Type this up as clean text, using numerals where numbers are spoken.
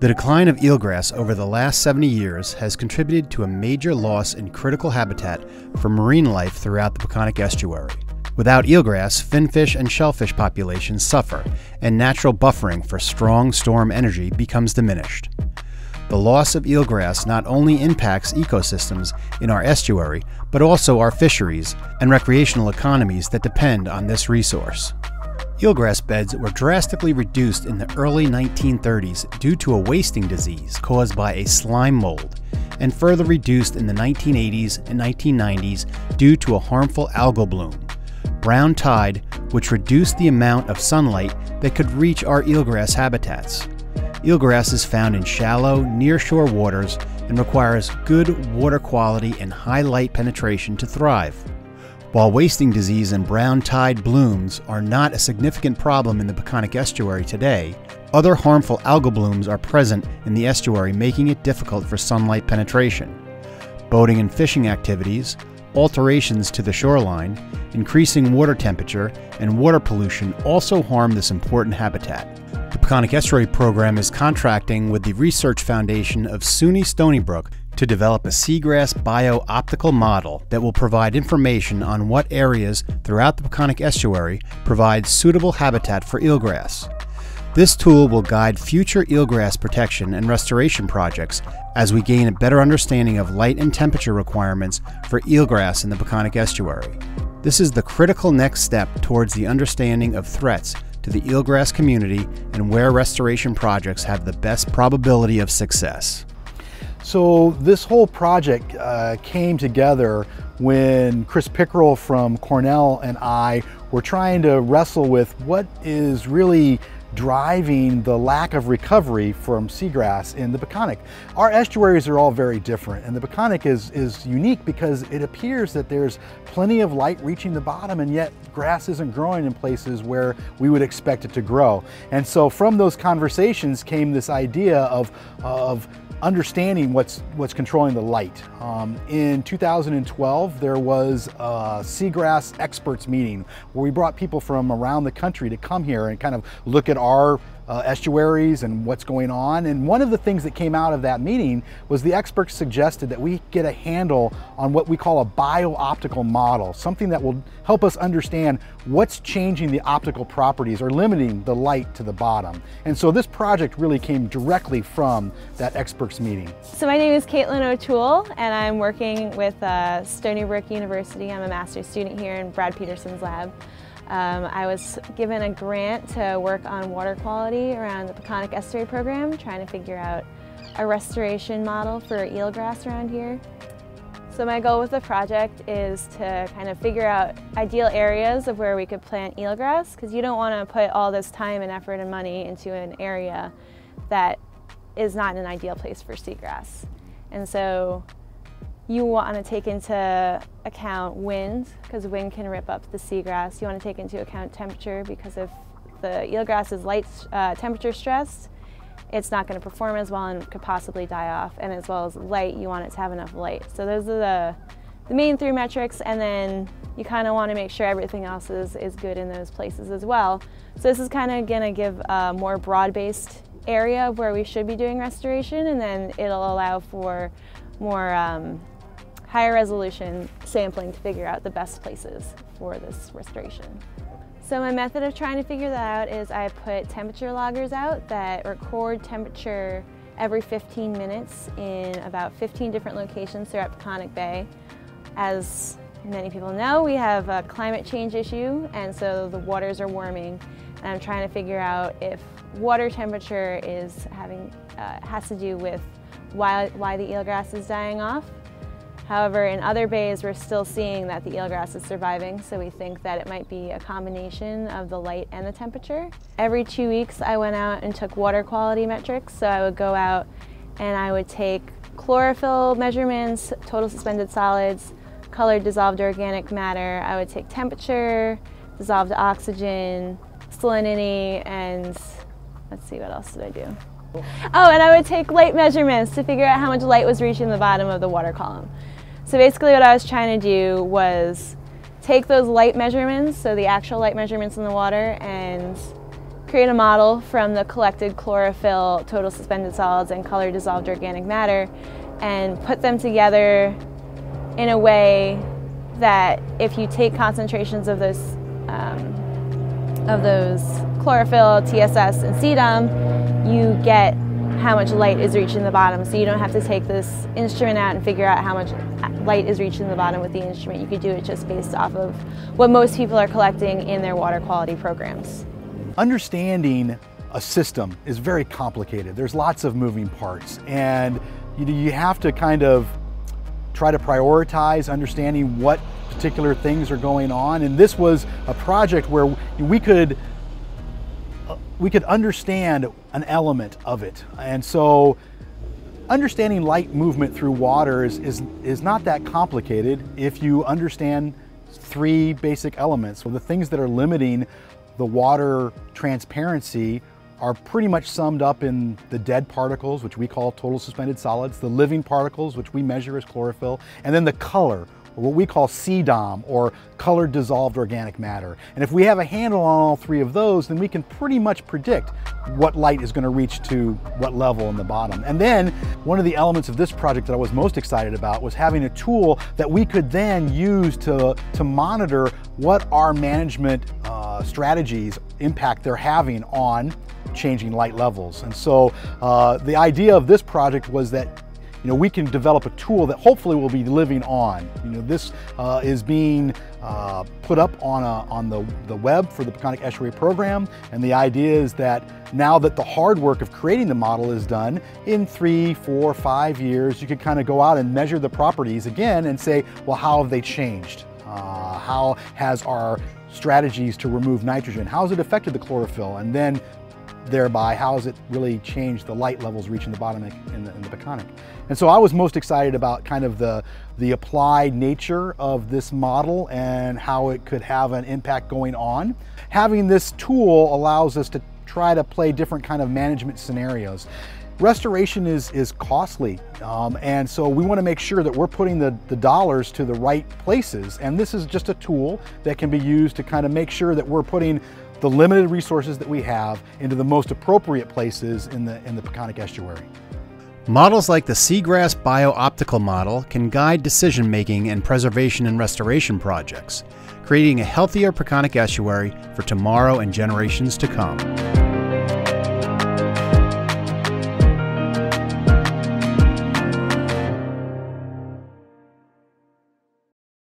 The decline of eelgrass over the last 70 years has contributed to a major loss in critical habitat for marine life throughout the Peconic Estuary. Without eelgrass, finfish and shellfish populations suffer, and natural buffering for strong storm energy becomes diminished. The loss of eelgrass not only impacts ecosystems in our estuary, but also our fisheries and recreational economies that depend on this resource. Eelgrass beds were drastically reduced in the early 1930s due to a wasting disease caused by a slime mold, and further reduced in the 1980s and 1990s due to a harmful algal bloom, brown tide, which reduced the amount of sunlight that could reach our eelgrass habitats. Eelgrass is found in shallow, near-shore waters and requires good water quality and high light penetration to thrive. While wasting disease and brown tide blooms are not a significant problem in the Peconic Estuary today, other harmful algal blooms are present in the estuary, making it difficult for sunlight penetration. Boating and fishing activities, alterations to the shoreline, increasing water temperature, and water pollution also harm this important habitat. The Peconic Estuary Program is contracting with the Research Foundation of SUNY Stony Brook to develop a seagrass bio-optical model that will provide information on what areas throughout the Peconic Estuary provide suitable habitat for eelgrass. This tool will guide future eelgrass protection and restoration projects as we gain a better understanding of light and temperature requirements for eelgrass in the Peconic Estuary. This is the critical next step towards the understanding of threats to the eelgrass community and where restoration projects have the best probability of success. So this whole project came together when Chris Pickrell from Cornell and I were trying to wrestle with what is really driving the lack of recovery from seagrass in the Peconic. Our estuaries are all very different, and the Peconic is unique because it appears that there's plenty of light reaching the bottom, and yet grass isn't growing in places where we would expect it to grow. And so from those conversations came this idea of understanding what's controlling the light. In 2012, there was a Seagrass experts meeting where we brought people from around the country to come here and kind of look at our estuaries and what's going on. And one of the things that came out of that meeting was the experts suggested that we get a handle on what we call a bio-optical model, something that will help us understand what's changing the optical properties or limiting the light to the bottom. And so this project really came directly from that experts meeting. So my name is Caitlin O'Toole, and I'm working with Stony Brook University. I'm a master's student here in Peterson's Lab. I was given a grant to work on water quality around the Peconic Estuary Program, trying to figure out a restoration model for eelgrass around here. So my goal with the project is to kind of figure out ideal areas of where we could plant eelgrass, because you don't want to put all this time and effort and money into an area that is not an ideal place for seagrass. And so you want to take into account wind, because wind can rip up the seagrass. You want to take into account temperature, because if the eelgrass is light temperature stressed, it's not going to perform as well and could possibly die off. And as well as light, you want it to have enough light. So those are the main three metrics, and then you kind of want to make sure everything else is good in those places as well. So this is kind of going to give a more broad-based area of where we should be doing restoration, and then it'll allow for more higher resolution sampling to figure out the best places for this restoration. So my method of trying to figure that out is I put temperature loggers out that record temperature every 15 minutes in about 15 different locations throughout Peconic Bay. As many people know, we have a climate change issue, and so the waters are warming, and I'm trying to figure out if water temperature is has to do with why the eelgrass is dying off. However, in other bays, we're still seeing that the eelgrass is surviving, so we think that it might be a combination of the light and the temperature. Every 2 weeks, I went out and took water quality metrics, so I would go out and I would take chlorophyll measurements, total suspended solids, colored dissolved organic matter. I would take temperature, dissolved oxygen, salinity, and let's see, what else did I do? Oh, and I would take light measurements to figure out how much light was reaching the bottom of the water column. So basically what I was trying to do was take those light measurements, so the actual light measurements in the water, and create a model from the collected chlorophyll, total suspended solids, and color dissolved organic matter, and put them together in a way that if you take concentrations of those chlorophyll, TSS, and CDUM, you get how much light is reaching the bottom. So you don't have to take this instrument out and figure out how much light is reaching the bottom with the instrument. You could do it just based off of what most people are collecting in their water quality programs. Understanding a system is very complicated. There's lots of moving parts, and you have to kind of try to prioritize understanding what particular things are going on. And this was a project where we could understand an element of it. And so understanding light movement through water is not that complicated if you understand three basic elements. So the things that are limiting the water transparency are pretty much summed up in the dead particles, which we call total suspended solids, the living particles, which we measure as chlorophyll, and then the color, or what we call CDOM, or color dissolved organic matter. And if we have a handle on all three of those, then we can pretty much predict what light is going to reach to what level in the bottom. And then one of the elements of this project that I was most excited about was having a tool that we could then use to monitor what our management strategies impact they're having on changing light levels. And so the idea of this project was that we can develop a tool that hopefully will be living on. This is being put up on the web for the Peconic Estuary program, and the idea is that now that the hard work of creating the model is done, in 3, 4, 5 years, you could kind of go out and measure the properties again and say, well, how have they changed? How has our strategies to remove nitrogen, how has it affected the chlorophyll? And then thereby, how has it really changed the light levels reaching the bottom in the Peconic? And so I was most excited about kind of the applied nature of this model and how it could have an impact going on. Having this tool allows us to try to play different kind of management scenarios. Restoration is costly, and so we want to make sure that we're putting the dollars to the right places, and this is just a tool that can be used to kind of make sure that we're putting the limited resources that we have into the most appropriate places in the Peconic Estuary. Models like the Seagrass bio-optical model can guide decision-making in preservation and restoration projects, creating a healthier Peconic Estuary for tomorrow and generations to come.